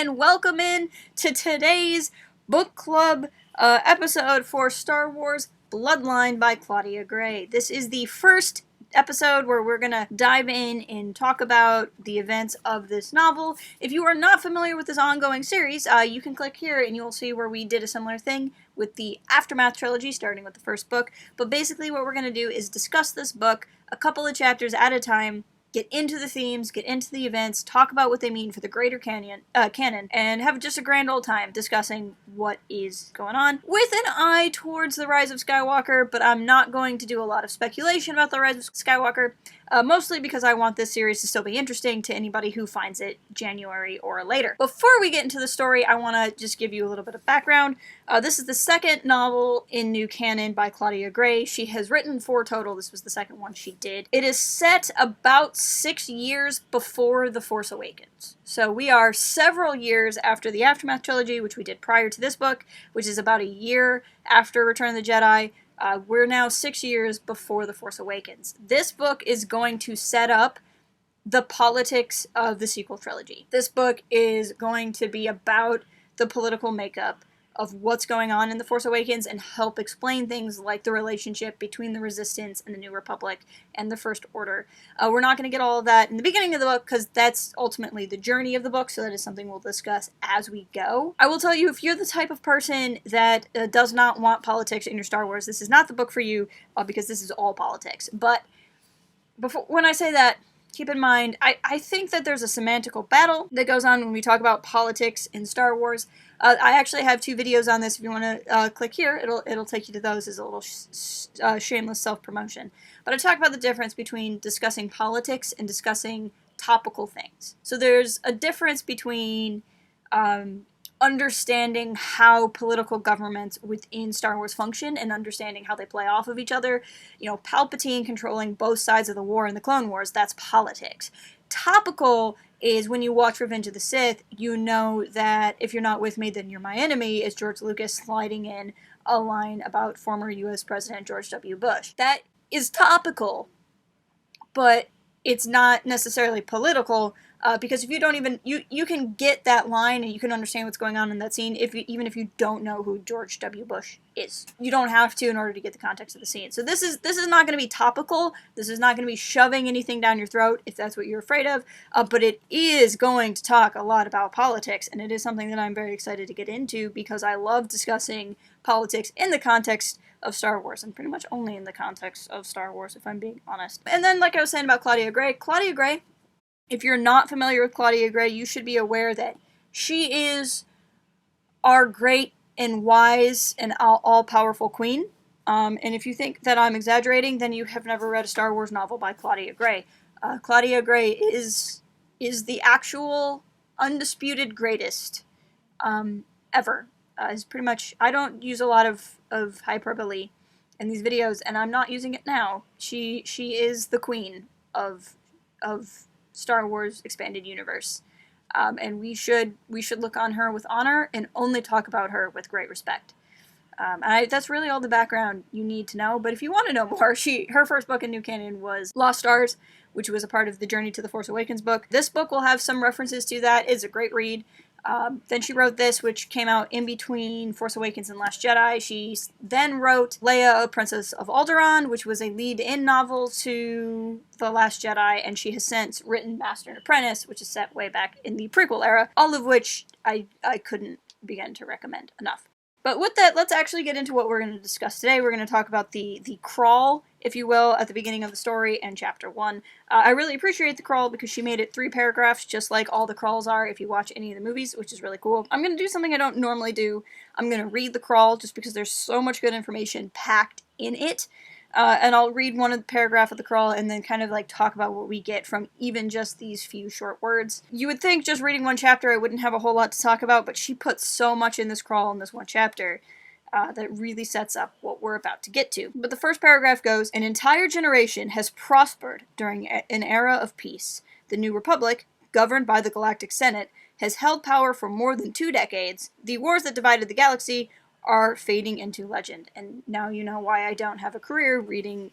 and welcome in to today's book club episode for Star Wars Bloodline by Claudia Gray. This is the first episode where we're going to dive in and talk about the events of this novel. If you are not familiar with this ongoing series, you can click here and you'll see where we did a similar thing with the Aftermath trilogy, starting with the first book. But basically what we're going to do is discuss this book a couple of chapters at a time, get into the themes, get into the events, talk about what they mean for the greater canon, and have just a grand old time discussing what is going on, with an eye towards the Rise of Skywalker, but I'm not going to do a lot of speculation about the Rise of Skywalker, mostly because I want this series to still be interesting to anybody who finds it January or later. Before we get into the story, I want to just give you a little bit of background. This is the second novel in new canon by Claudia Gray. She has written 4 total. This was the second one she did. It is set about 6 years before The Force Awakens. So we are several years after the Aftermath trilogy, which we did prior to this book, which is about a year after Return of the Jedi. We're now 6 years before The Force Awakens. This book is going to set up the politics of the sequel trilogy. This book is going to be about the political makeup of what's going on in The Force Awakens and help explain things like the relationship between the Resistance and the New Republic and the First Order. We're not going to get all of that in the beginning of the book because that's ultimately the journey of the book, so that is something we'll discuss as we go. I will tell you, if you're the type of person that does not want politics in your Star Wars, this is not the book for you because this is all politics. But when I say that, keep in mind, I think that there's a semantical battle that goes on when we talk about politics in Star Wars. I actually have 2 videos on this. If you want to click here, it'll take you to those as a little shameless self-promotion. But I talk about the difference between discussing politics and discussing topical things. So there's a difference between understanding how political governments within Star Wars function and understanding how they play off of each other. You know, Palpatine controlling both sides of the war in the Clone Wars, that's politics. Topical is when you watch Revenge of the Sith, you know that if you're not with me, then you're my enemy, is George Lucas sliding in a line about former U.S. President George W. Bush. That is topical, but it's not necessarily political, because if you don't even, you can get that line and you can understand what's going on in that scene even if you don't know who George W. Bush is. You don't have to in order to get the context of the scene. So this is not going to be topical. This is not going to be shoving anything down your throat if that's what you're afraid of, but it is going to talk a lot about politics, and it is something that I'm very excited to get into because I love discussing politics in the context of Star Wars, and pretty much only in the context of Star Wars, if I'm being honest. And then, like I was saying about Claudia Gray, if you're not familiar with Claudia Gray, you should be aware that she is our great and wise and all-powerful queen. And if you think that I'm exaggerating, then you have never read a Star Wars novel by Claudia Gray. Claudia Gray is the actual undisputed greatest ever. Is pretty much, I don't use a lot of hyperbole in these videos, and I'm not using it now. She is the queen of Star Wars Expanded Universe, and we should look on her with honor and only talk about her with great respect. That's really all the background you need to know. But if you want to know more, her first book in new canon was Lost Stars, which was a part of the Journey to the Force Awakens book. This book will have some references to that. It's a great read. Then she wrote this, which came out in between Force Awakens and Last Jedi. She then wrote Leia, Princess of Alderaan, which was a lead-in novel to The Last Jedi, and she has since written Master and Apprentice, which is set way back in the prequel era, all of which I couldn't begin to recommend enough. But with that, let's actually get into what we're going to discuss today. We're going to talk about the crawl, if you will, at the beginning of the story and chapter 1. I really appreciate the crawl because she made it 3 paragraphs, just like all the crawls are if you watch any of the movies, which is really cool. I'm going to do something I don't normally do. I'm going to read the crawl just because there's so much good information packed in it. And I'll read one of the paragraph of the crawl and then kind of like talk about what we get from even just these few short words. You would think just reading one chapter I wouldn't have a whole lot to talk about, but she put so much in this crawl in this one chapter that really sets up what we're about to get to. But the first paragraph goes, "An entire generation has prospered during an era of peace. The New Republic, governed by the Galactic Senate, has held power for more than 2 decades. The wars that divided the galaxy are fading into legend." And now you know why I don't have a career reading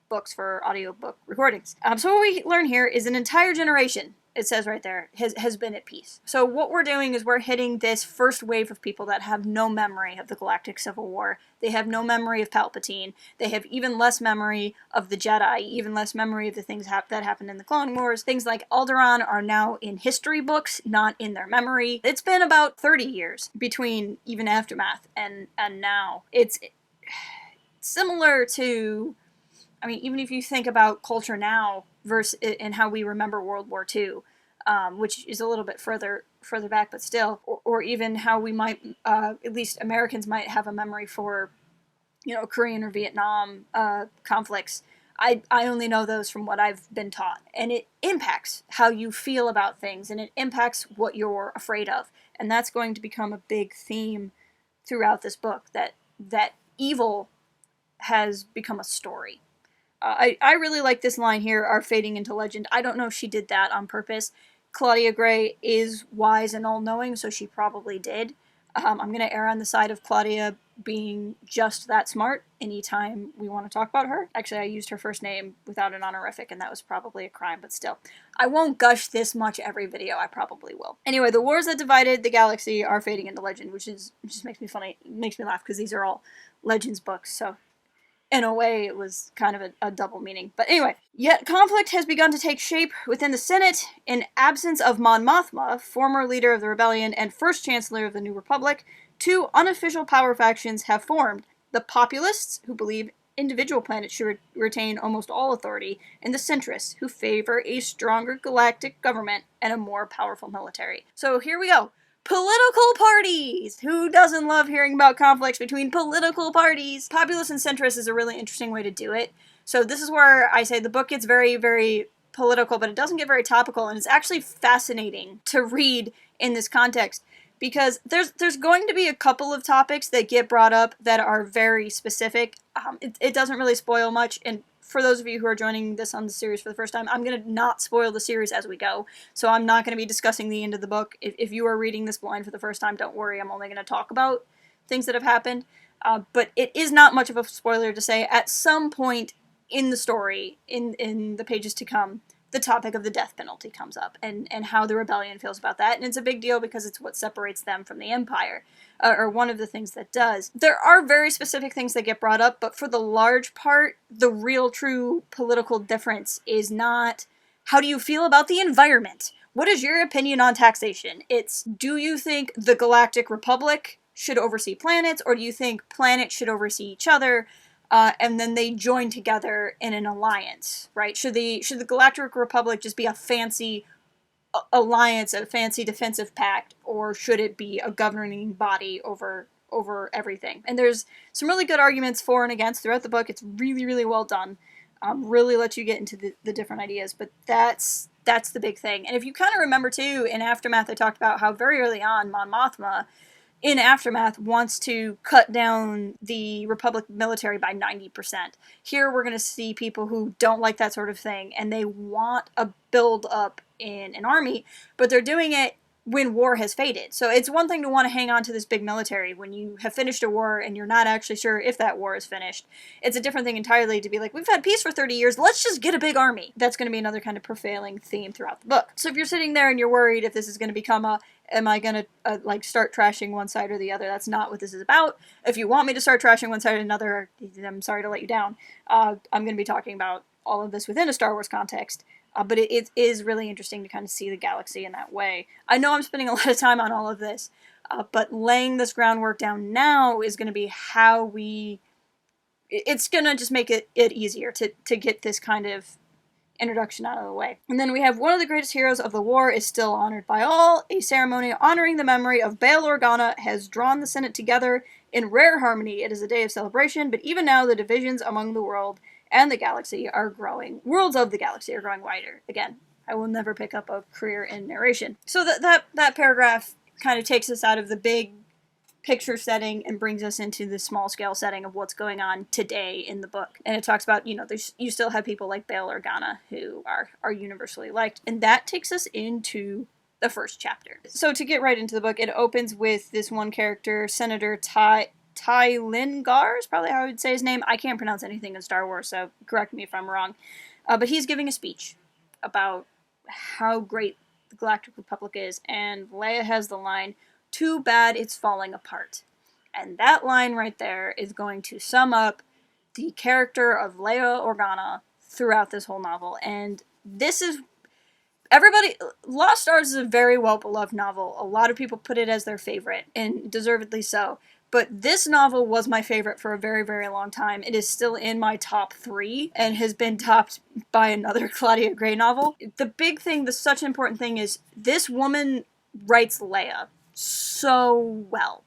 books for audiobook recordings. So what we learn here is an entire generation it says right there, has been at peace. So what we're doing is we're hitting this first wave of people that have no memory of the Galactic Civil War. They have no memory of Palpatine. They have even less memory of the Jedi, even less memory of the things that happened in the Clone Wars. Things like Alderaan are now in history books, not in their memory. It's been about 30 years between even Aftermath and now. It's similar to, I mean, even if you think about culture now versus in how we remember World War II, which is a little bit further back, but still, or even how we might, at least Americans might have a memory for, Korean or Vietnam conflicts. I only know those from what I've been taught, and it impacts how you feel about things, and it impacts what you're afraid of, and that's going to become a big theme throughout this book. That evil has become a story. I really like this line here, "are fading into legend." I don't know if she did that on purpose. Claudia Gray is wise and all-knowing, so she probably did. I'm going to err on the side of Claudia being just that smart anytime we want to talk about her. Actually, I used her first name without an honorific, and that was probably a crime, but still. I won't gush this much every video, I probably will. Anyway, the wars that divided the galaxy are fading into legend, which just makes me funny, makes me laugh, because these are all Legends books, so in a way, it was kind of a double meaning. But anyway, yet conflict has begun to take shape within the Senate. In absence of Mon Mothma, former leader of the rebellion and first chancellor of the New Republic, two unofficial power factions have formed. The Populists, who believe individual planets should retain almost all authority, and the Centrists, who favor a stronger galactic government and a more powerful military. So here we go. Political parties! Who doesn't love hearing about conflicts between political parties? Populist and centrist is a really interesting way to do it. So this is where I say the book gets very, very political, but it doesn't get very topical, and it's actually fascinating to read in this context, because there's going to be a couple of topics that get brought up that are very specific. It doesn't really spoil much, and for those of you who are joining this on the series for the first time, I'm going to not spoil the series as we go, so I'm not going to be discussing the end of the book. If you are reading this blind for the first time, don't worry, I'm only going to talk about things that have happened, but it is not much of a spoiler to say at some point in the story, in the pages to come, the topic of the death penalty comes up, and how the rebellion feels about that, and it's a big deal because it's what separates them from the Empire, or one of the things that does. There are very specific things that get brought up, but for the large part, the real true political difference is not, how do you feel about the environment? What is your opinion on taxation? It's, do you think the Galactic Republic should oversee planets, or do you think planets should oversee each other? And then they join together in an alliance, right? Should the Galactic Republic just be a fancy alliance, a fancy defensive pact, or should it be a governing body over everything? And there's some really good arguments for and against throughout the book. It's really, really well done. Really lets you get into the different ideas, but that's the big thing. And if you kind of remember too, in Aftermath I talked about how very early on Mon Mothma in Aftermath wants to cut down the Republic military by 90%. Here we're going to see people who don't like that sort of thing, and they want a build-up in an army, but they're doing it when war has faded. So it's one thing to want to hang on to this big military when you have finished a war and you're not actually sure if that war is finished. It's a different thing entirely to be like, we've had peace for 30 years, let's just get a big army. That's going to be another kind of prevailing theme throughout the book. So if you're sitting there and you're worried if this is going to become a, am I going to like start trashing one side or the other, that's not what this is about. If you want me to start trashing one side or another, I'm sorry to let you down. I'm going to be talking about all of this within a Star Wars context. But it is really interesting to kind of see the galaxy in that way. I know I'm spending a lot of time on all of this, but laying this groundwork down now is going to be how it's going to just make it easier to get this kind of introduction out of the way. And then we have one of the greatest heroes of the war is still honored by all. A ceremony honoring the memory of Bail Organa has drawn the Senate together in rare harmony. It is a day of celebration, but even now the divisions among the world and the galaxy are growing. Worlds of the galaxy are growing wider. Again, I will never pick up a career in narration. So that paragraph kind of takes us out of the big picture setting and brings us into the small scale setting of what's going on today in the book. And it talks about, you still have people like Bail Organa who are universally liked. And that takes us into the first chapter. So to get right into the book, it opens with this one character, Senator Ty Lingar is probably how I would say his name. I can't pronounce anything in Star Wars, so correct me if I'm wrong. But he's giving a speech about how great the Galactic Republic is, and Leia has the line, "Too bad it's falling apart." And that line right there is going to sum up the character of Leia Organa throughout this whole novel. And this is everybody. Lost Stars is a very well beloved novel. A lot of people put it as their favorite, and deservedly so. But this novel was my favorite for a very, very long time. It is still in my top 3 and has been topped by another Claudia Gray novel. The big thing, such an important thing, is this woman writes Leia so well.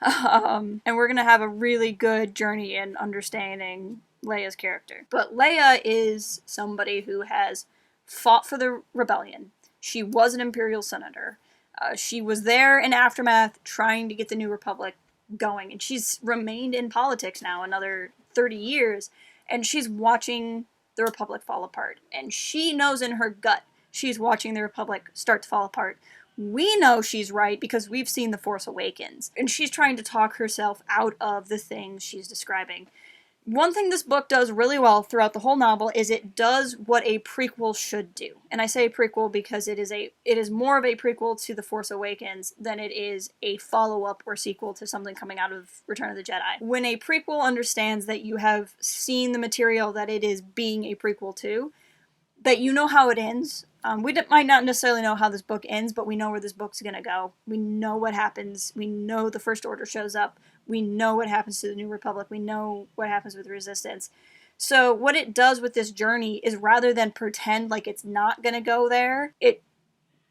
And we're going to have a really good journey in understanding Leia's character. But Leia is somebody who has fought for the rebellion. She was an Imperial senator. She was there in Aftermath trying to get the New Republic going. And she's remained in politics now another 30 years. And she's watching the Republic fall apart. And she knows in her gut she's watching the Republic start to fall apart. We know she's right because we've seen The Force Awakens. And she's trying to talk herself out of the things she's describing. One thing this book does really well throughout the whole novel is it does what a prequel should do. And I say prequel because it is more of a prequel to The Force Awakens than it is a follow-up or sequel to something coming out of Return of the Jedi. When a prequel understands that you have seen the material that it is being a prequel to, that you know how it ends. We might not necessarily know how this book ends, but we know where this book's going to go. We know what happens. We know the First Order shows up. We know what happens to the New Republic. We know what happens with Resistance. So what it does with this journey is rather than pretend like it's not going to go there, it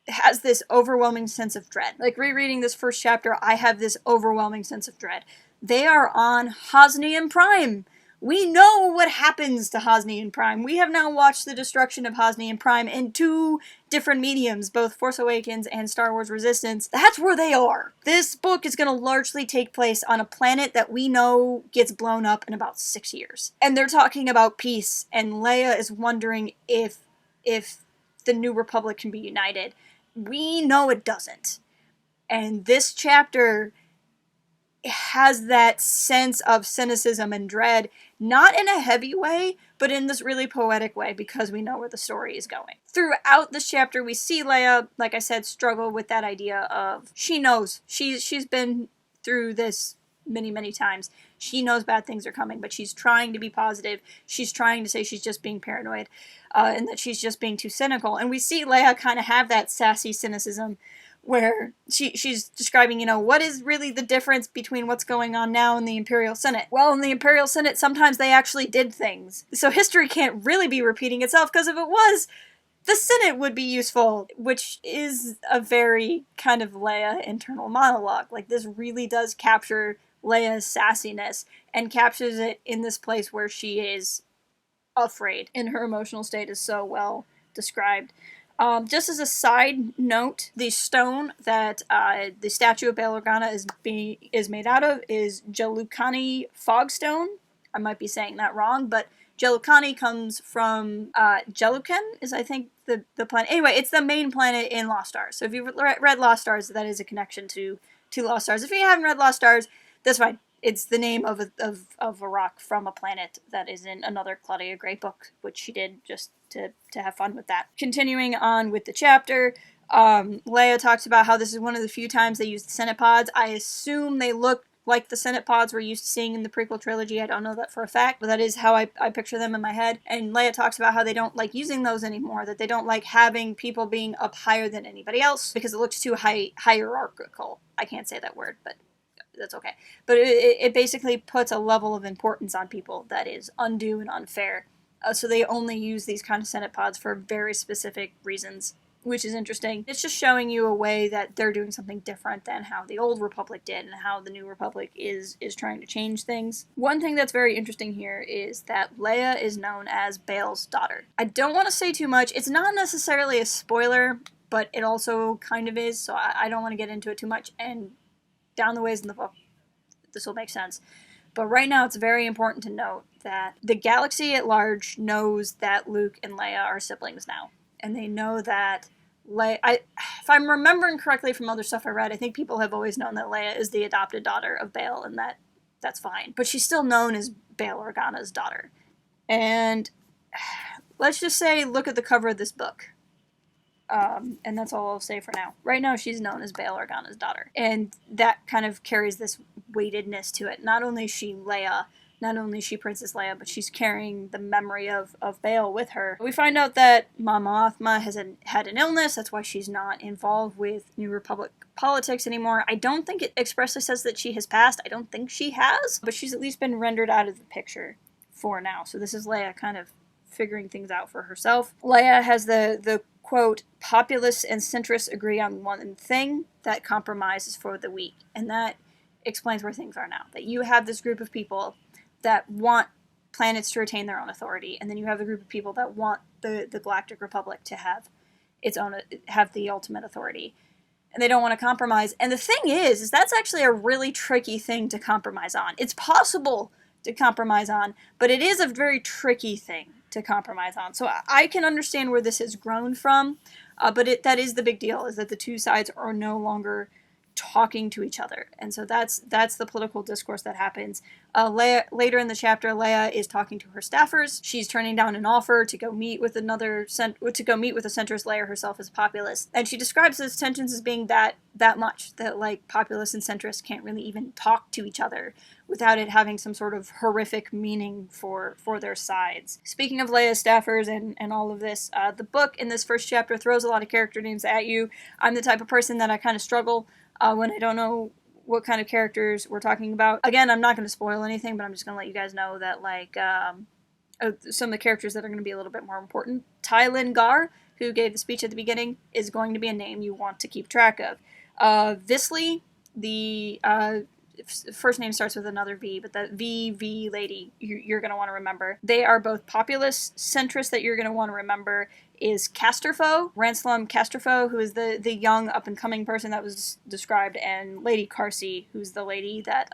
has this overwhelming sense of dread. Like rereading this first chapter, I have this overwhelming sense of dread. They are on Hosnian Prime. We know what happens to Hosnian Prime. We have now watched the destruction of Hosnian Prime in 2 different mediums, both Force Awakens and Star Wars Resistance. That's where they are. This book is going to largely take place on a planet that we know gets blown up in about 6 years. And they're talking about peace, and Leia is wondering if the New Republic can be united. We know it doesn't. And this chapter has that sense of cynicism and dread, not in a heavy way, but in this really poetic way, because we know where the story is going. Throughout this chapter, we see Leia, like I said, struggle with that idea of, she knows, she's been through this many, many times. She knows bad things are coming, but she's trying to be positive. She's trying to say she's just being paranoid, and that she's just being too cynical. And we see Leia kind of have that sassy cynicism, where she's describing, what is really the difference between what's going on now in the Imperial Senate? Well, in the Imperial Senate, sometimes they actually did things. So history can't really be repeating itself, because if it was, the Senate would be useful, which is a very kind of Leia internal monologue. Like, this really does capture Leia's sassiness, and captures it in this place where she is afraid, and her emotional state is so well described. Just as a side note, the stone that the statue of Bail Organa is made out of is Jellicani Fogstone. I might be saying that wrong, but Jellicani comes from Jellican is, I think, the planet. Anyway, it's the main planet in Lost Stars. So if you've read Lost Stars, that is a connection to Lost Stars. If you haven't read Lost Stars, that's fine. It's the name of a rock from a planet that is in another Claudia Gray book, which she did just to have fun with that. Continuing on with the chapter, Leia talks about how this is one of the few times they use the Senate pods. I assume they look like the Senate pods we're used to seeing in the prequel trilogy. I don't know that for a fact, but that is how I picture them in my head. And Leia talks about how they don't like using those anymore, that they don't like having people being up higher than anybody else because it looks too hierarchical. I can't say that word, but that's okay. But it basically puts a level of importance on people that is undue and unfair. So they only use these kind of Senate pods for very specific reasons, which is interesting. It's just showing you a way that they're doing something different than how the old Republic did and how the new Republic is trying to change things. One thing that's very interesting here is that Leia is known as Bail's daughter. I don't want to say too much. It's not necessarily a spoiler, but it also kind of is, so I don't want to get into it too much. And down the ways in the book, this will make sense. But right now, it's very important to note that the galaxy at large knows that Luke and Leia are siblings now. And they know that Leia... if I'm remembering correctly from other stuff I read, I think people have always known that Leia is the adopted daughter of Bail, and that's fine. But she's still known as Bail Organa's daughter. And let's just say, look at the cover of this book. And that's all I'll say for now. Right now, she's known as Bail Organa's daughter. And that kind of carries this weightedness to it. Not only is she Leia, not only is she Princess Leia, but she's carrying the memory of Bail with her. We find out that Mon Mothma has had an illness. That's why she's not involved with New Republic politics anymore. I don't think it expressly says that she has passed. I don't think she has. But she's at least been rendered out of the picture for now. So this is Leia kind of figuring things out for herself. Leia has the quote, populists and centrists agree on one thing, that compromise is for the weak. And that explains where things are now. That you have this group of people that want planets to retain their own authority, and then you have a group of people that want the Galactic Republic to have the ultimate authority. And they don't want to compromise. And the thing is that's actually a really tricky thing to compromise on. It's possible to compromise on, but it is a very tricky thing to compromise on. So I can understand where this has grown from, but that is the big deal, is that the two sides are no longer talking to each other. And so that's the political discourse that happens. Later in the chapter, Leia is talking to her staffers. She's turning down an offer to go meet with a centrist Leia herself as a populist. And she describes those tensions as being that much, that like populists and centrists can't really even talk to each other without it having some sort of horrific meaning for their sides. Speaking of Leia's staffers and all of this, the book in this first chapter throws a lot of character names at you. I'm the type of person that I kind of struggle when I don't know what kind of characters we're talking about. Again, I'm not going to spoil anything, but I'm just going to let you guys know that like some of the characters that are going to be a little bit more important. Tylin Gar, who gave the speech at the beginning, is going to be a name you want to keep track of. Visly, the first name starts with another V, but the VV lady you're going to want to remember. They are both populist centrists that you're going to want to remember is Casterfo, Ranslum Casterfo, who is the young up-and-coming person that was described, and Lady Carsey, who's the lady that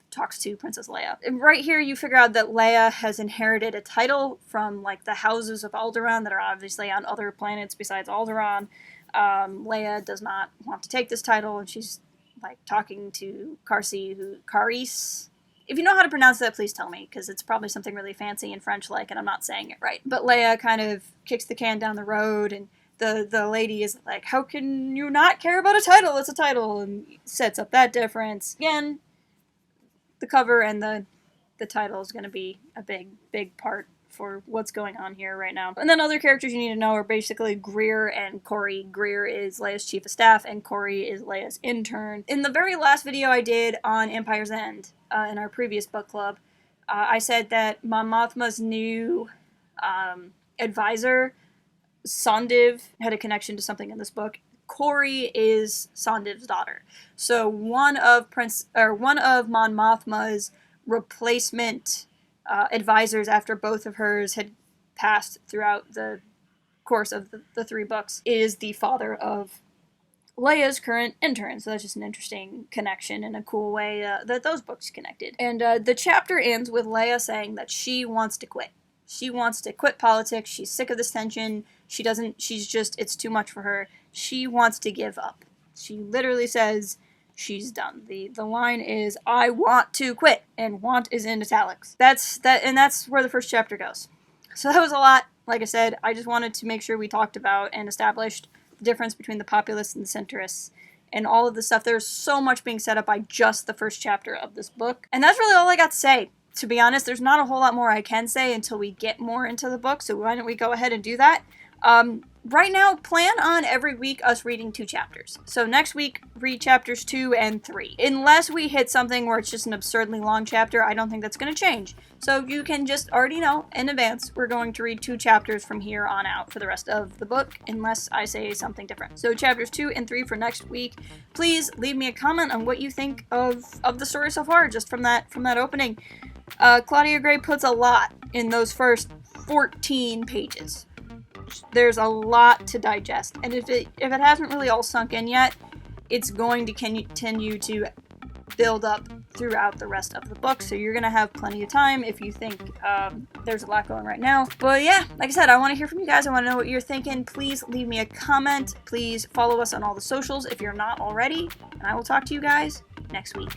talks to Princess Leia. And right here you figure out that Leia has inherited a title from like the houses of Alderaan that are obviously on other planets besides Alderaan. Leia does not want to take this title, and she's like talking to Caris. If you know how to pronounce that, please tell me, because it's probably something really fancy in French, like, and I'm not saying it right. But Leia kind of kicks the can down the road, and the lady is like, how can you not care about a title? It's a title, and sets up that difference. Again, the cover and the title is going to be a big part for what's going on here right now. And then other characters you need to know are basically Greer and Corey. Greer is Leia's chief of staff, and Corey is Leia's intern. In the very last video I did on Empire's End, in our previous book club, I said that Mon Mothma's new advisor, Sondiv, had a connection to something in this book. Corey is Sondiv's daughter. So one of Mon Mothma's replacement advisors after both of hers had passed throughout the course of the three books is the father of Leia's current intern. So that's just an interesting connection and a cool way that those books connected. And the chapter ends with Leia saying that she wants to quit. She wants to quit politics. She's sick of this tension. It's too much for her. She wants to give up. She literally says she's done. The line is, I want to quit, and want is in italics. That's where the first chapter goes. So that was a lot. Like I said, I just wanted to make sure we talked about and established the difference between the populists and the centrists and all of the stuff. There's so much being set up by just the first chapter of this book. And that's really all I got to say. To be honest, there's not a whole lot more I can say until we get more into the book, so why don't we go ahead and do that? Right now, plan on every week us reading 2 chapters. So next week, read chapters 2 and 3. Unless we hit something where it's just an absurdly long chapter, I don't think that's going to change. So you can just already know in advance we're going to read 2 chapters from here on out for the rest of the book, unless I say something different. So chapters 2 and 3 for next week. Please leave me a comment on what you think of the story so far, just from that opening. Claudia Gray puts a lot in those first 14 pages. There's a lot to digest, and if it hasn't really all sunk in yet, it's going to continue to build up throughout the rest of the book, so you're going to have plenty of time if you think there's a lot going right now. But yeah, like I said, I want to hear from you guys. I want to know what you're thinking. Please leave me a comment. Please follow us on all the socials if you're not already, and I will talk to you guys next week.